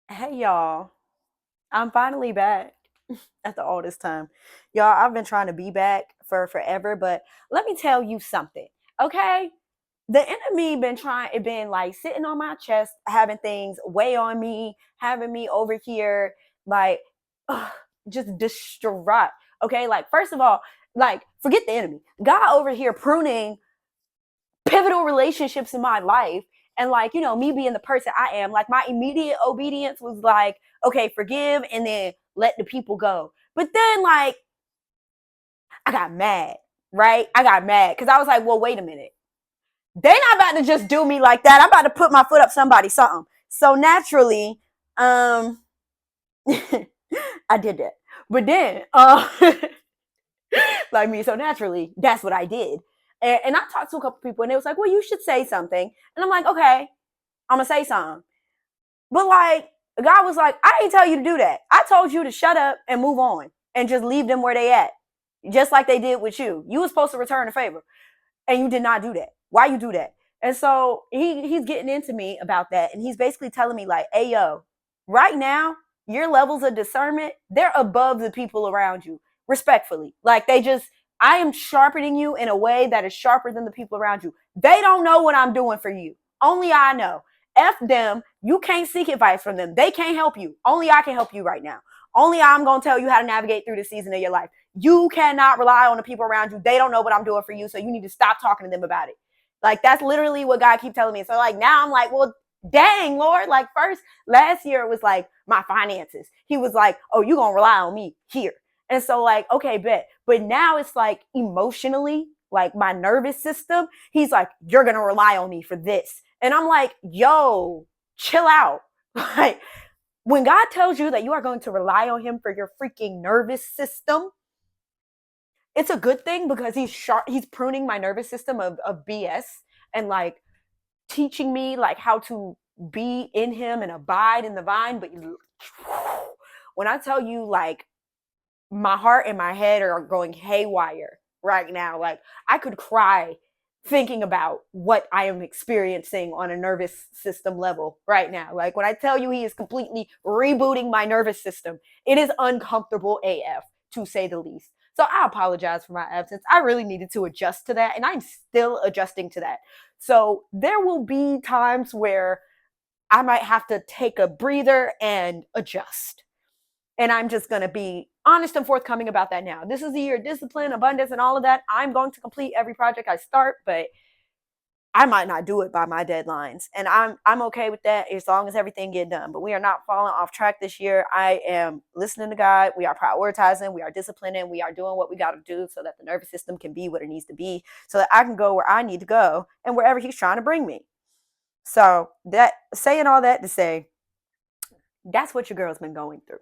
Hey y'all, I'm finally back after all this time. Y'all, I've been trying to be back for forever, but let me tell you something, okay? The enemy been trying, it been like sitting on my chest, having things weigh on me, having me over here, like, ugh, just distraught, okay? Like, first of all, like, forget the enemy. God over here pruning pivotal relationships in my life, and like, me being the person I am, like my immediate obedience was like, okay, forgive and then let the people go. But then like I got mad, right? I got mad because I was like, well, wait a minute, they not about to just do me like that. I'm about to put my foot up somebody something. So naturally, um I did that. But then like me, so naturally that's what I did. And I talked to a couple people and it was like, well, you should say something. And I'm like, okay, I'm gonna say something. But like, God was like, I didn't tell you to do that. I told you to shut up and move on and just leave them where they at. Just like they did with you. You were supposed to return the favor. And you did not do that. Why you do that? And so he's getting into me about that. And he's basically telling me, like, hey yo, right now, your levels of discernment, they're above the people around you, respectfully. Like they just I am sharpening you in a way that is sharper than the people around you. They don't know what I'm doing for you. Only I know. F them. You can't seek advice from them. They can't help you. Only I can help you right now. Only I'm going to tell you how to navigate through the season of your life. You cannot rely on the people around you. They don't know what I'm doing for you. So you need to stop talking to them about it. Like that's literally what God keeps telling me. So like now I'm like, well, dang, Lord. Like first last year it was like my finances. He was like, oh, you gonna rely on me here. And so like, okay, bet. But now it's like emotionally, like my nervous system, he's like, you're gonna rely on me for this. And I'm like, yo, chill out. Like when God tells you that you are going to rely on him for your freaking nervous system, it's a good thing because he's pruning my nervous system of BS and like teaching me like how to be in him and abide in the vine. But when I tell you like my heart and my head are going haywire right now, like I could cry thinking about what I am experiencing on a nervous system level right now. Like when I tell you he is completely rebooting my nervous system, it is uncomfortable AF to say the least. So I apologize for my absence. I really needed to adjust to that and I'm still adjusting to that. So there will be times where I might have to take a breather and adjust. And I'm just going to be honest and forthcoming about that now. This is the year of discipline, abundance, and all of that. I'm going to complete every project I start, but I might not do it by my deadlines. And I'm okay with that as long as everything get done. But we are not falling off track this year. I am listening to God. We are prioritizing. We are disciplining. We are doing what we got to do so that the nervous system can be what it needs to be so that I can go where I need to go and wherever he's trying to bring me. So that saying all that to say, that's what your girl's been going through.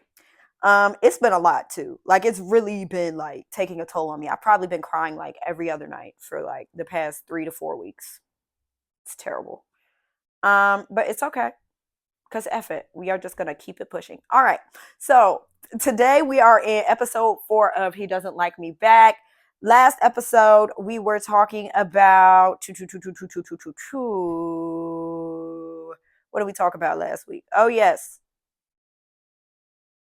It's been a lot too. Like it's really been like taking a toll on me. I've probably been crying like every other night for like the past 3 to 4 weeks. It's terrible. But it's okay because F it. We are just gonna keep it pushing. All right. So today we are in episode 4 of He Doesn't Like Me Back. Last episode we were talking about what did we talk about last week? Oh yes,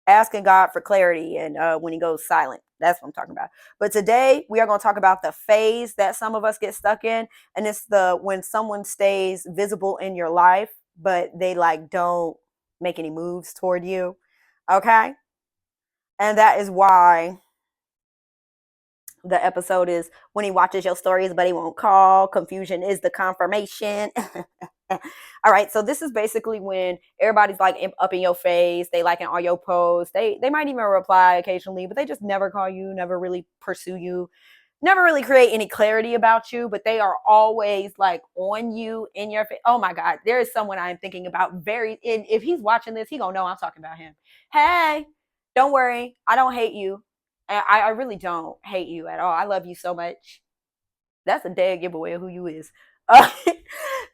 asking God for clarity and when he goes silent. That's what I'm talking about. But today we are going to talk about the phase that some of us get stuck in. And it's the when someone stays visible in your life, but they like don't make any moves toward you. Okay. And that is why the episode is when he watches your stories, but he won't call. Confusion is the confirmation. All right, so this is basically when everybody's like up in your face, they liking all your posts. They might even reply occasionally, but they just never call you, never really pursue you, never really create any clarity about you, but they are always like on you in your face. Oh my God, there is someone I'm thinking about and if he's watching this, he gonna know I'm talking about him. Hey, don't worry, I don't hate you. I really don't hate you at all. I love you so much. That's a dead giveaway of who you is. Uh,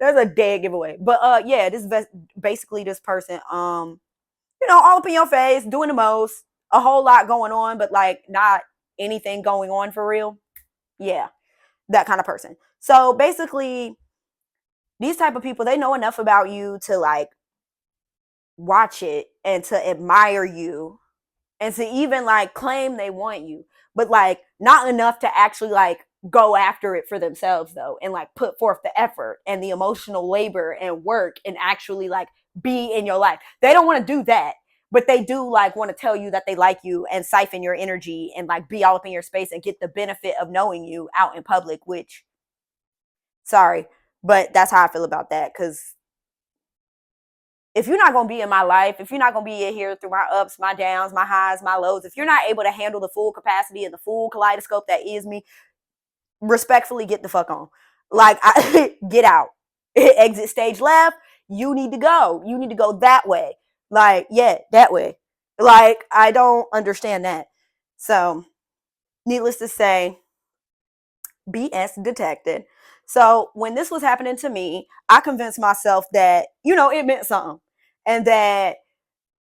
that's a dead giveaway. But yeah, this is basically this person. All up in your face, doing the most, a whole lot going on, but like not anything going on for real. Yeah, that kind of person. So basically, these type of people, they know enough about you to like watch it and to admire you and to even like claim they want you, but like not enough to actually like go after it for themselves though, and like put forth the effort and the emotional labor and work and actually like be in your life. They don't want to do that, but they do like want to tell you that they like you and siphon your energy and like be all up in your space and get the benefit of knowing you out in public, which sorry, but that's how I feel about that. Because if you're not going to be in my life, if you're not going to be in here through my ups, my downs, my highs, my lows, if you're not able to handle the full capacity and the full kaleidoscope that is me, respectfully get the fuck on. Like, get out. Exit stage left. You need to go. You need to go that way. Like, yeah, that way. Like, I don't understand that. So, needless to say, BS detected. So when this was happening to me, I convinced myself that, you know, it meant something. And that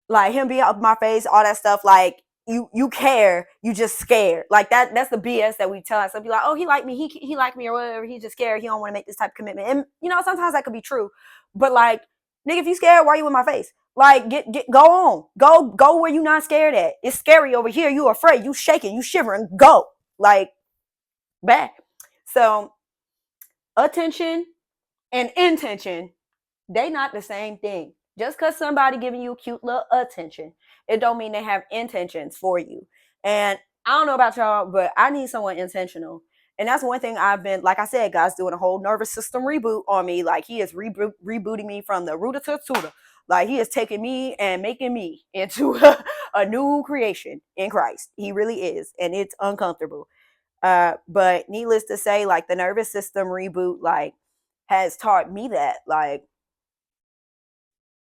like him being up my face, all that stuff, like you care, you just scared. Like that's the BS that we tell ourselves. Be like, oh, he liked me, he liked me or whatever, he just scared, he don't want to make this type of commitment. And you know, sometimes that could be true. But like, nigga, if you scared, why are you in my face? Like get go on. Go where you not scared at. It's scary over here. You afraid, you shaking, you shivering, go. Like back. So attention and intention, they not the same thing. Just because somebody giving you cute little attention, it don't mean they have intentions for you. And I don't know about y'all, but I need someone intentional. And that's one thing I've been, like I said, God's doing a whole nervous system reboot on me. Like he is rebooting me from the rooter to tutor. Like he is taking me and making me into a new creation in Christ. He really is. And it's uncomfortable. But needless to say, like the nervous system reboot, like has taught me that, like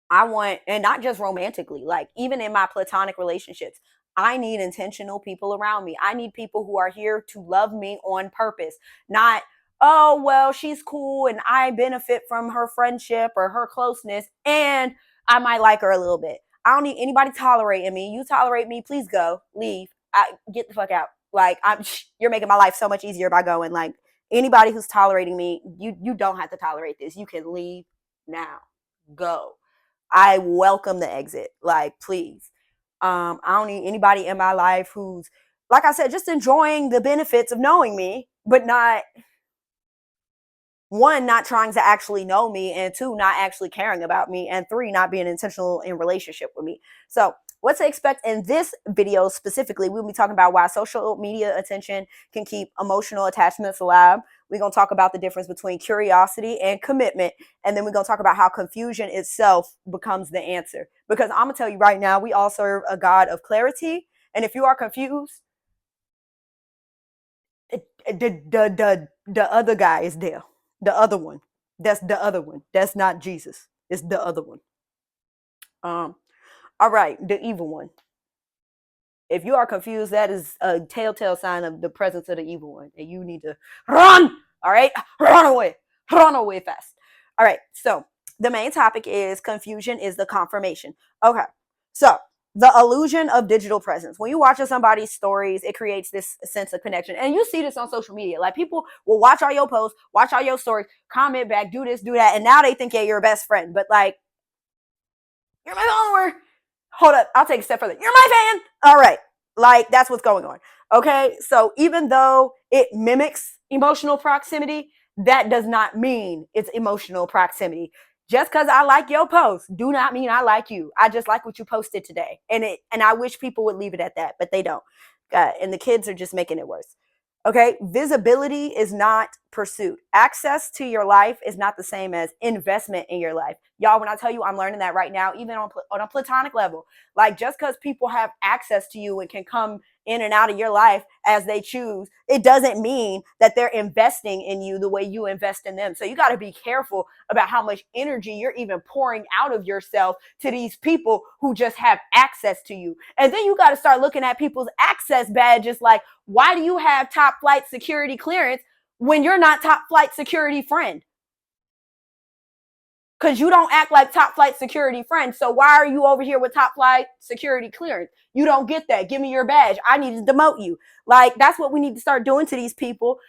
I want, and not just romantically, like even in my platonic relationships, I need intentional people around me. I need people who are here to love me on purpose, not, oh, well, she's cool and I benefit from her friendship or her closeness and I might like her a little bit. I don't need anybody tolerating me. You tolerate me, please go, leave. Get the fuck out. Like you're making my life so much easier by going. Like anybody who's tolerating me, you don't have to tolerate this. You can leave now. Go. I welcome the exit. Like, please. I don't need anybody in my life who's, like I said, just enjoying the benefits of knowing me, but not, one, not trying to actually know me, and two, not actually caring about me, and three, not being intentional in relationship with me. So what to expect in this video specifically, we'll be talking about why social media attention can keep emotional attachments alive. We're going to talk about the difference between curiosity and commitment. And then we're going to talk about how confusion itself becomes the answer. Because I'm going to tell you right now, we all serve a God of clarity. And if you are confused, the other guy is there. The other one. That's the other one. That's not Jesus. It's the other one. All right, the evil one. If you are confused, that is a telltale sign of the presence of the evil one, and you need to run. All right, run away fast. All right, so the main topic is confusion is the confirmation. Okay, so the illusion of digital presence. When you watch somebody's stories, it creates this sense of connection, and you see this on social media. Like people will watch all your posts, watch all your stories, comment back, do this, do that, and now they think you're your best friend. But like, you're my follower. Hold up, I'll take a step further. You're my fan. All right, like that's what's going on. Okay, so even though it mimics emotional proximity, that does not mean it's emotional proximity. Just because I like your post do not mean I like you. I just like what you posted today, and I wish people would leave it at that, but they don't. And the kids are just making it worse. Okay, visibility is not pursuit. Access to your life is not the same as investment in your life. Y'all, when I tell you I'm learning that right now, even on a platonic level, like just because people have access to you and can come in and out of your life as they choose, it doesn't mean that they're investing in you the way you invest in them. So you got to be careful about how much energy you're even pouring out of yourself to these people who just have access to you. And then you got to start looking at people's access badges like, why do you have top flight security clearance when you're not top flight security friend? Because you don't act like top flight security friend. So why are you over here with top flight security clearance? You don't get that. Give me your badge. I need to demote you. Like, that's what we need to start doing to these people.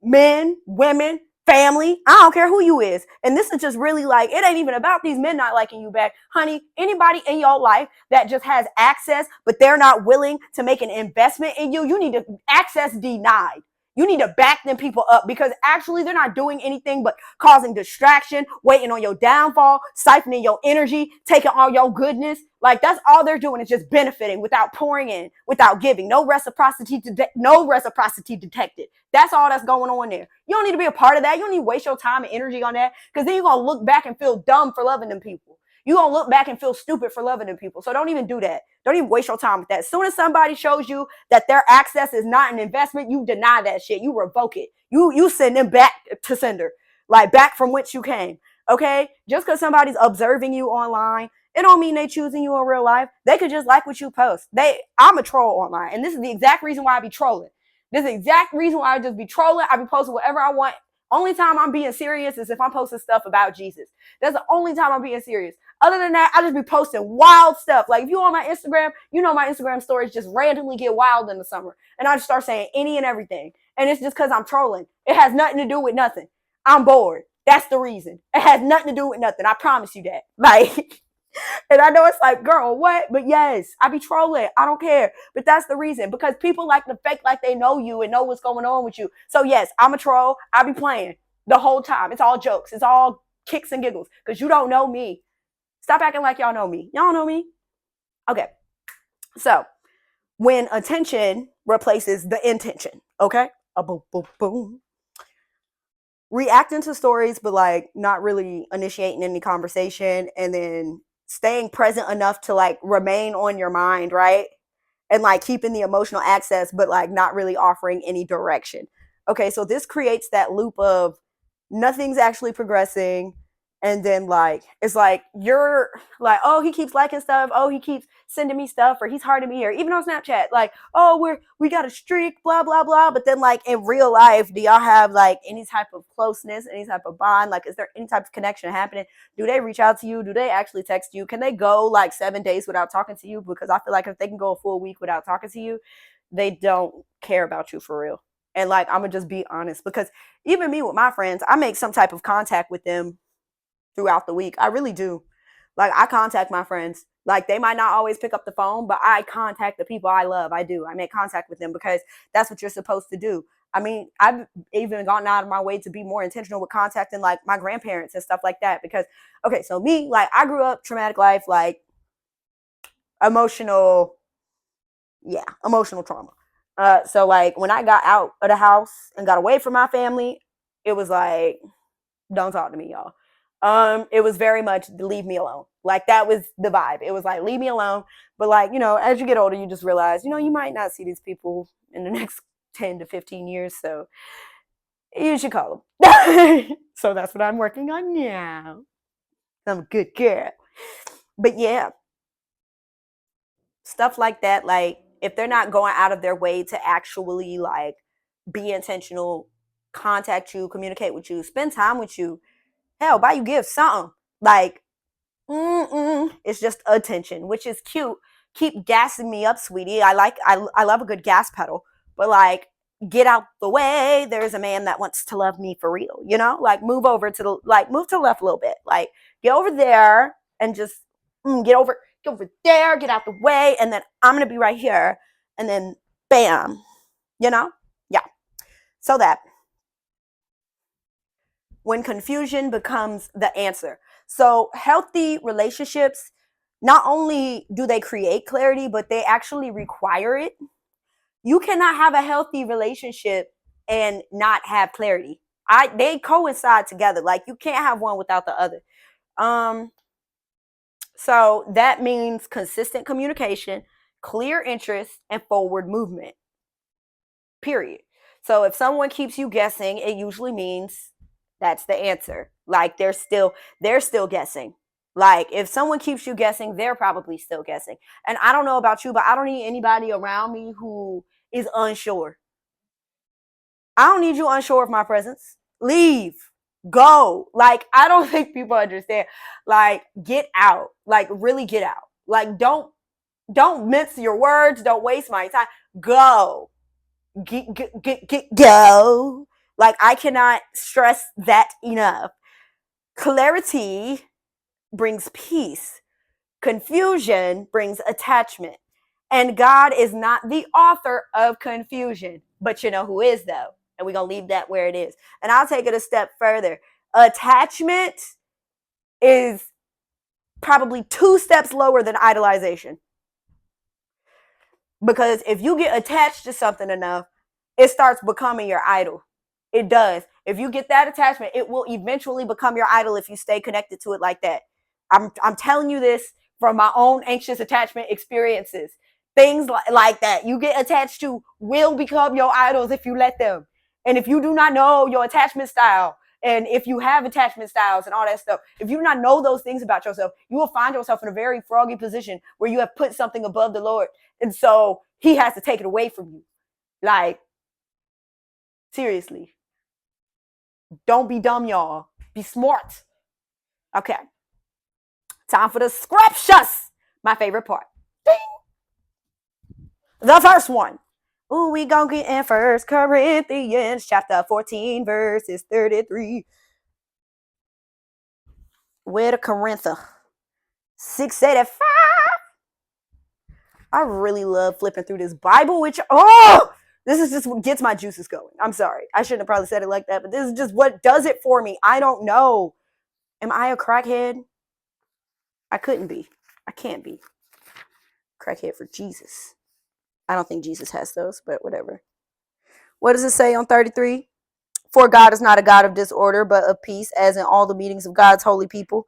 Men, women, family. I don't care who you is. And this is just really like, it ain't even about these men not liking you back. Honey, anybody in your life that just has access, but they're not willing to make an investment in you, you need to access denied. You need to back them people up because actually they're not doing anything but causing distraction, waiting on your downfall, siphoning your energy, taking all your goodness. Like that's all they're doing is just benefiting without pouring in, without giving. No reciprocity detected. That's all that's going on there. You don't need to be a part of that. You don't need to waste your time and energy on that because then you're going to look back and feel dumb for loving them people. You're going to look back and feel stupid for loving them people. So don't even do that. Don't even waste your time with that. As soon as somebody shows you that their access is not an investment, you deny that shit. You revoke it. You send them back to sender, like back from which you came. Okay? Just because somebody's observing you online, it don't mean they choosing you in real life. They could just like what you post. I'm a troll online. And this is the exact reason why I be trolling. This is the exact reason why I just be trolling. I be posting whatever I want. Only time I'm being serious is if I'm posting stuff about Jesus. That's the only time I'm being serious. Other than that, I just be posting wild stuff. Like if you on my Instagram, you know my Instagram stories just randomly get wild in the summer. And I just start saying any and everything. And it's just because I'm trolling. It has nothing to do with nothing. I'm bored. That's the reason. It has nothing to do with nothing. I promise you that. Like, and I know it's like, girl, what? But yes, I be trolling. I don't care. But that's the reason. Because people like to fake like they know you and know what's going on with you. So yes, I'm a troll. I be playing the whole time. It's all jokes. It's all kicks and giggles. Because you don't know me. Stop acting like y'all know me. Y'all know me? Okay. So when attention replaces the intention, okay? A boom, boom, boom. Reacting to stories, but like not really initiating any conversation and then staying present enough to like remain on your mind, right? And like keeping the emotional access, but like not really offering any direction. Okay, so this creates that loop of nothing's actually progressing. And then like it's like you're like, oh, he keeps liking stuff, oh, he keeps sending me stuff, or he's hard to me, or even on Snapchat, like, oh, we got a streak, blah blah blah. But then like in real life, do y'all have like any type of closeness, any type of bond? Like, is there any type of connection happening? Do they reach out to you? Do they actually text you? Can they go like 7 days without talking to you? Because I feel like if they can go a full week without talking to you, they don't care about you for real. And like I'm gonna just be honest, because even me with my friends, I make some type of contact with them throughout the week. I really do. Like I contact my friends. Like they might not always pick up the phone, but I contact the people I love. I do. I make contact with them because that's what you're supposed to do. I mean, I've even gone out of my way to be more intentional with contacting like my grandparents and stuff like that. Because, okay, so me, like I grew up traumatic life, like emotional trauma. So like when I got out of the house and got away from my family, it was like, don't talk to me, y'all. It was very much leave me alone. Like that was the vibe. It was like leave me alone. But like, as you get older, you just realize, you might not see these people in the next 10 to 15 years. So you should call them. So that's what I'm working on now. I'm a good girl. But yeah, stuff like that, like if they're not going out of their way to actually like be intentional, contact you, communicate with you, spend time with you, hell, buy you gifts, something. Like, it's just attention, which is cute. Keep gassing me up, sweetie. I love a good gas pedal, but like, get out the way. There's a man that wants to love me for real, like move over to move to the left a little bit. Like, get over there and just get over there, get out the way. And then I'm going to be right here. And then bam, yeah. So that when confusion becomes the answer. So healthy relationships, not only do they create clarity, but they actually require it. You cannot have a healthy relationship and not have clarity. They coincide together. Like you can't have one without the other. So that means consistent communication, clear interest, and forward movement. Period. So if someone keeps you guessing, it usually means that's the answer. Like they're still guessing. Like if someone keeps you guessing, they're probably still guessing. And I don't know about you, but I don't need anybody around me who is unsure. I don't need you unsure of my presence. Leave. Go. Like I don't think people understand. Like get out. Like really get out. Like don't mince your words. Don't waste my time. Go. Go. Like, I cannot stress that enough. Clarity brings peace. Confusion brings attachment. And God is not the author of confusion. But you know who is, though? And we're going to leave that where it is. And I'll take it a step further. Attachment is probably 2 steps lower than idolization. Because if you get attached to something enough, it starts becoming your idol. It does. If you get that attachment, it will eventually become your idol if you stay connected to it like that. I'm telling you this from my own anxious attachment experiences. Things like that you get attached to will become your idols if you let them. And if you do not know your attachment style, and if you have attachment styles and all that stuff, if you do not know those things about yourself, you will find yourself in a very froggy position where you have put something above the Lord. And so he has to take it away from you. Like, seriously. Don't be dumb, y'all. Be smart. Okay. Time for the scriptures. My favorite part. Ding. The first one. Ooh, we gonna get in 1 Corinthians chapter 14, verses 33. Where the Corinthians? 685. I really love flipping through this Bible, which, this is just what gets my juices going. I'm sorry. I shouldn't have probably said it like that, but this is just what does it for me. I don't know. Am I a crackhead? I couldn't be. I can't be. Crackhead for Jesus. I don't think Jesus has those, but whatever. What does it say on 33? For God is not a God of disorder, but of peace, as in all the meetings of God's holy people.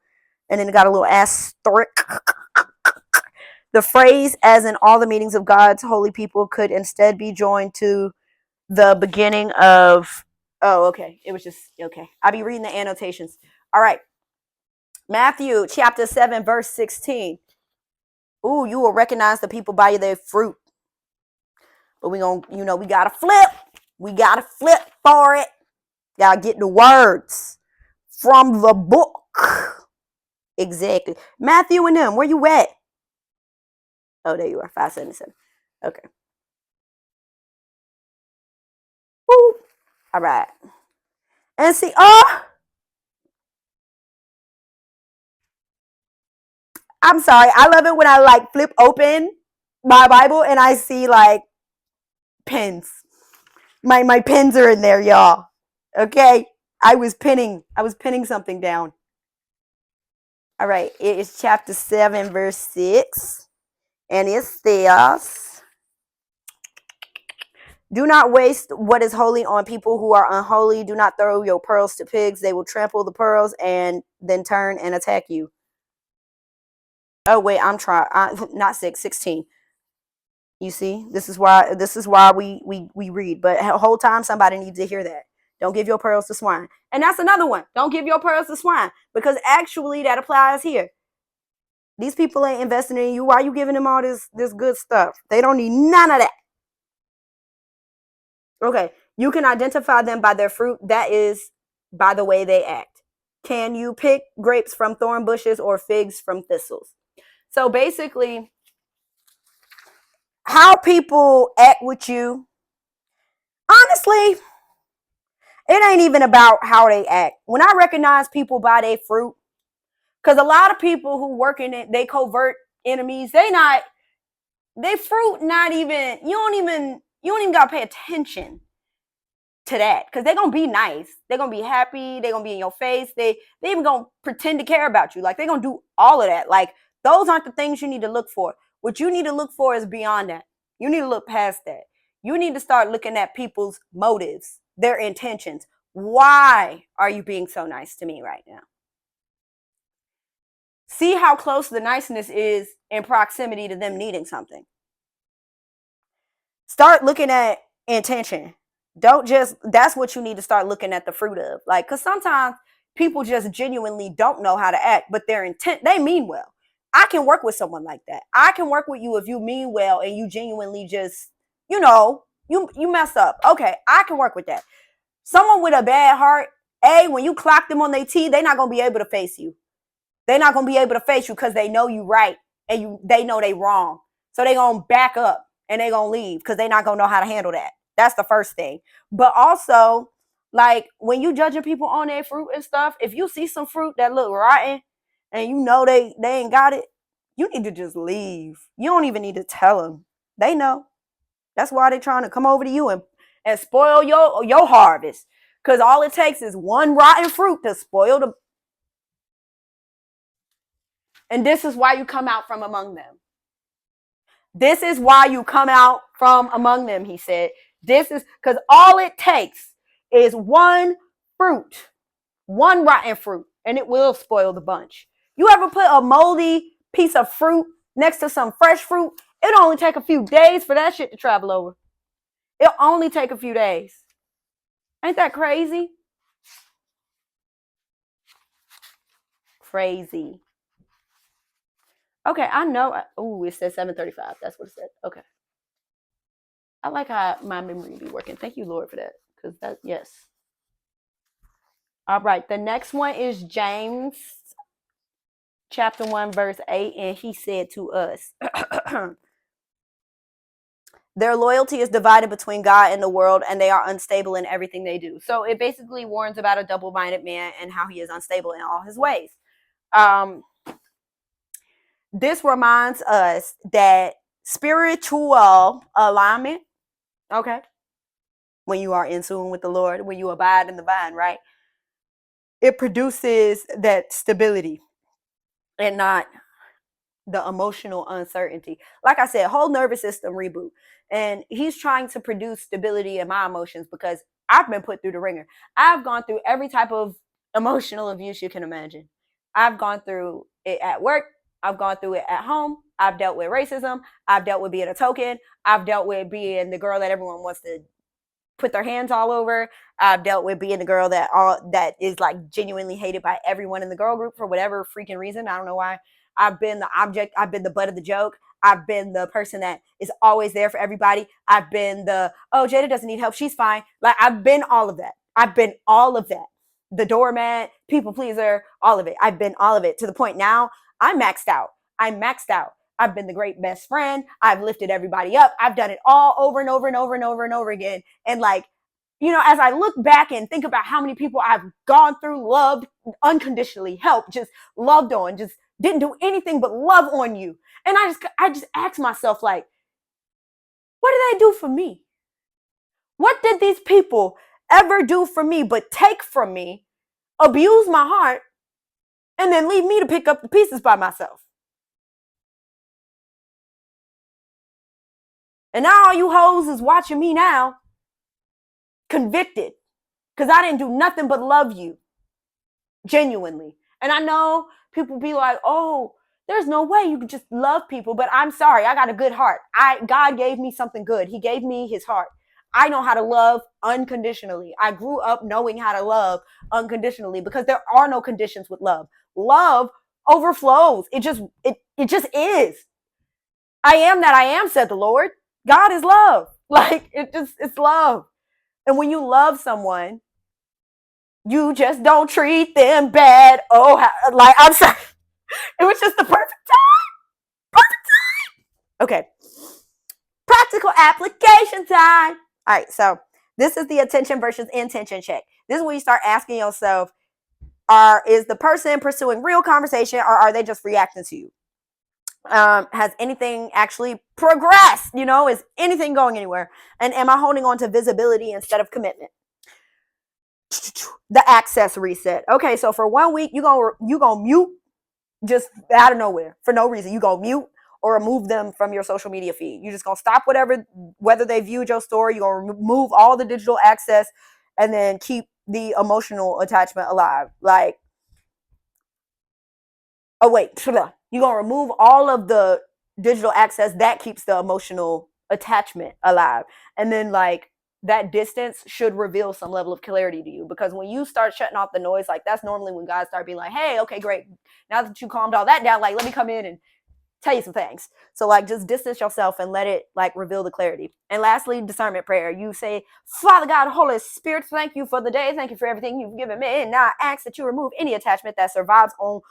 And then it got a little asterisk. The phrase, as in all the meetings of God's holy people, could instead be joined to the beginning of, okay. It was just, okay. I'll be reading the annotations. All right. Matthew chapter 7, verse 16. Ooh, you will recognize the people by their fruit. But we gotta flip. We gotta flip for it. Gotta get the words from the book. Exactly. Matthew and them, where you at? Oh, there you are. 577. Okay. Woo. All right. And see, I'm sorry. I love it when I like flip open my Bible and I see like pens. My pens are in there, y'all. Okay. I was pinning something down. All right. It is chapter 7, verse 6. And it says, do not waste what is holy on people who are unholy. Do not throw your pearls to pigs. They will trample the pearls and then turn and attack you. Oh, wait, I'm trying. Not 16. You see, this is why we read. But the whole time, somebody needs to hear that. Don't give your pearls to swine. And that's another one. Don't give your pearls to swine. Because actually, that applies here. These people ain't investing in you. Why are you giving them all this good stuff? They don't need none of that. Okay, you can identify them by their fruit. That is by the way they act. Can you pick grapes from thorn bushes or figs from thistles? So basically, how people act with you, honestly, it ain't even about how they act. When I recognize people by their fruit, because a lot of people who work in it, they covert enemies. They fruit not even, you don't even gotta pay attention to that, because they're gonna be nice, they're gonna be happy, they're gonna be in your face, they even gonna pretend to care about you, like they're gonna do all of that. Like, those aren't the things you need to look for. What you need to look for is beyond that. You need to look past that. You need to start looking at people's motives, their intentions. Why are you being so nice to me right now? See how close the niceness is in proximity to them needing something. Start looking at intention. That's what you need to start looking at the fruit of. Like, because sometimes people just genuinely don't know how to act, but their intent, they mean well. I can work with someone like that. I can work with you if you mean well and you genuinely just, you mess up. Okay, I can work with that. Someone with a bad heart, when you clock them on their teeth, they're not going to be able to face you. They're not going to be able to face you because they know you right and they know they wrong. So they're going to back up and they're going to leave because they're not going to know how to handle that. That's the first thing. But also, Like when you judging people on their fruit and stuff, if you see some fruit that look rotten and you know they ain't got it, you need to just leave. You don't even need to tell them. They know. That's why they're trying to come over to you and spoil your harvest. Because all it takes is one rotten fruit to spoil the. And this is why you come out from among them. This is why you come out from among them, he said. This is because all it takes is one fruit, one rotten fruit, and it will spoil the bunch. You ever put a moldy piece of fruit next to some fresh fruit? It'll only take a few days for that shit to travel over. It'll only take a few days. Ain't that crazy? Crazy. Okay, I know. Oh, it says 7:35. That's what it said. Okay. I like how my memory be working. Thank you, Lord, for that. Because that, yes. All right. The next one is James chapter 1, verse 8. And he said to us, their loyalty is divided between God and the world, and they are unstable in everything they do. So it basically warns about a double-minded man and how he is unstable in all his ways. This reminds us that spiritual alignment, okay, when you are in tune with the Lord, when you abide in the vine, right, it produces that stability and not the emotional uncertainty. Like I said, whole nervous system reboot. And he's trying to produce stability in my emotions because I've been put through the ringer. I've gone through every type of emotional abuse you can imagine. I've gone through it at work. I've gone through it at home. I've dealt with racism. I've dealt with being a token. I've dealt with being the girl that everyone wants to put their hands all over. I've dealt with being the girl that is like genuinely hated by everyone in the girl group for whatever freaking reason. I don't know why. I've been the object. I've been the butt of the joke. I've been the person that is always there for everybody. I've been the, oh, Jada doesn't need help. She's fine. Like I've been all of that. I've been all of that. The doormat, people pleaser, all of it. I've been all of it to the point now I'm maxed out. I'm maxed out. I've been the great best friend. I've lifted everybody up. I've done it all over and over and over and over and over again. And like, you know, as I look back and think about how many people I've gone through, loved unconditionally, helped, just loved on, just didn't do anything but love on you. And I just ask myself, like, what did they do for me? What did these people ever do for me but take from me, abuse my heart, and then leave me to pick up the pieces by myself? And now all you hoes is watching me now, convicted, because I didn't do nothing but love you, genuinely. And I know people be like, oh, there's no way you could just love people, but I'm sorry, I got a good heart. God gave me something good. He gave me his heart. I know how to love unconditionally. I grew up knowing how to love unconditionally because there are no conditions with love. Love overflows. It just is. I am that I am, said the Lord. God is love. Like it's love. And when you love someone, you just don't treat them bad. Oh, like I'm sorry. It was just the perfect time. Perfect time. Okay. Practical application time. All right. So this is the attention versus intention check. This is where you start asking yourself, is the person pursuing real conversation or are they just reacting to you? Has anything actually progressed? You know, is anything going anywhere? And am I holding on to visibility instead of commitment? The access reset. Okay, so for 1 week, you gonna mute just out of nowhere for no reason. You gonna mute or remove them from your social media feed. You just gonna stop whether they viewed your story. You gonna remove all the digital access and then keep the emotional attachment alive. Like, oh wait, you're gonna remove all of the digital access that keeps the emotional attachment alive. And then like that distance should reveal some level of clarity to you, because when you start shutting off the noise, like that's normally when God starts being like, hey, okay, great, now that you calmed all that down, like let me come in and tell you some things. So like just distance yourself and let it like reveal the clarity. And lastly, discernment prayer. You say, Father God, Holy Spirit, thank you for the day. Thank you for everything you've given me. And now I ask that you remove any attachment that survives on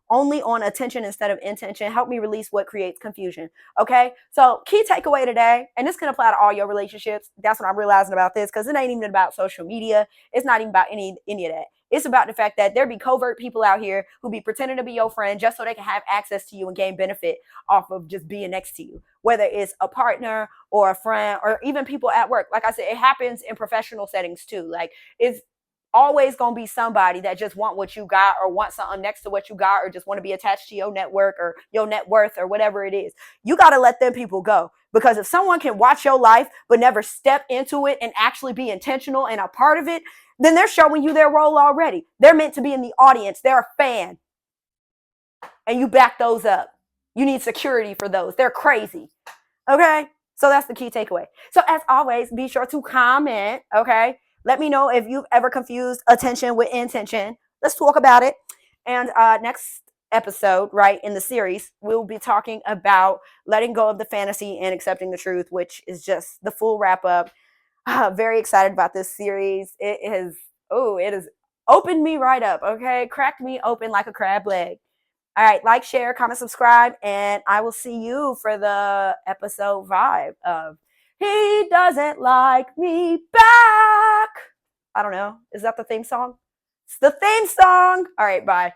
only on attention instead of intention. Help me release what creates confusion. Okay. So key takeaway today, and this can apply to all your relationships. That's what I'm realizing about this, because it ain't even about social media. It's not even about any of that. It's about the fact that there be covert people out here who be pretending to be your friend just so they can have access to you and gain benefit off of just being next to you, whether it's a partner or a friend or even people at work. Like I said, it happens in professional settings too. Like, it's always going to be somebody that just want what you got, or want something next to what you got, or just want to be attached to your network or your net worth or whatever it is. You got to let them people go, because if someone can watch your life but never step into it and actually be intentional and a part of it, then they're showing you their role already. They're meant to be in the audience. They're a fan, and you back those up. You need security for those. They're crazy. Okay? So that's the key takeaway. So as always, be sure to comment. Okay? Let me know if you've ever confused attention with intention. Let's talk about it. And next episode, right, in the series, we'll be talking about letting go of the fantasy and accepting the truth, which is just the full wrap up. Very excited about this series. It has opened me right up, okay? Cracked me open like a crab leg. All right, like, share, comment, subscribe, and I will see you for the episode 5 of He Doesn't Like Me Back. I don't know. Is that the theme song? It's the theme song. All right, bye.